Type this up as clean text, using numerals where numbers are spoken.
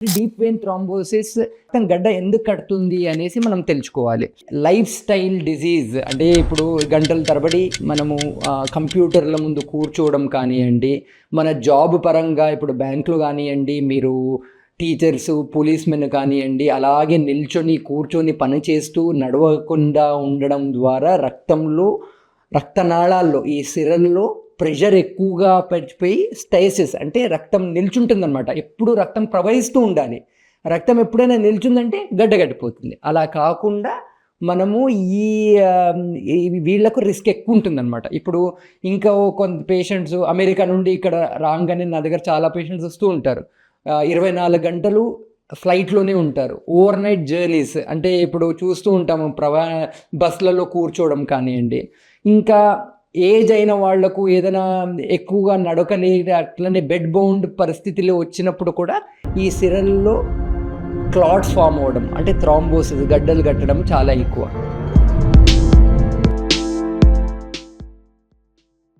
Deep vein thrombosis గడ్డ ఎందుకు కడుతుంది అనేసి మనం తెలుసుకోవాలి. లైఫ్ స్టైల్ డిజీజ్ అంటే ఇప్పుడు గంటల తరబడి మనము కంప్యూటర్ల ముందు కూర్చోవడం కానివ్వండి, మన జాబ్ పరంగా ఇప్పుడు బ్యాంకులు కానివ్వండి, మీరు టీచర్స్, పోలీస్ మెన్ కానివ్వండి, అలాగే నిల్చొని కూర్చొని పని చేస్తూ నడవకుండా ఉండడం ద్వారా రక్తనాళాల్లో ఈ సిరల్లో ప్రెషర్ ఎక్కువగా పడిపోయి స్టైసిస్ అంటే రక్తం నిల్చుంటుందన్నమాట. ఎప్పుడు రక్తం ప్రవహిస్తూ ఉండాలి. రక్తం ఎప్పుడైనా నిల్చుందంటే గడ్డగట్టిపోతుంది. అలా కాకుండా మనము వీళ్ళకు రిస్క్ ఎక్కువ ఉంటుందన్నమాట. ఇప్పుడు ఇంకా కొంత పేషెంట్స్ అమెరికా నుండి ఇక్కడ రాగానే నా దగ్గర చాలా పేషెంట్స్ వస్తూ ఉంటారు. 24 గంటలు ఫ్లైట్లోనే ఉంటారు. ఓవర్ నైట్ జర్నీస్ అంటే ఇప్పుడు చూస్తూ ఉంటాము బస్సులలో కూర్చోవడం కానివ్వండి. ఇంకా ఏజ్ అయిన వాళ్లకు ఏదైనా ఎక్కువగా నడకలేని అట్లనే బెడ్ బౌండ్ పరిస్థితిలో వచ్చినప్పుడు కూడా ఈ సిరల్లో క్లాట్స్ ఫామ్ అవ్వడం అంటే థ్రాంబోసిస్ గడ్డలు కట్టడం చాలా ఎక్కువ.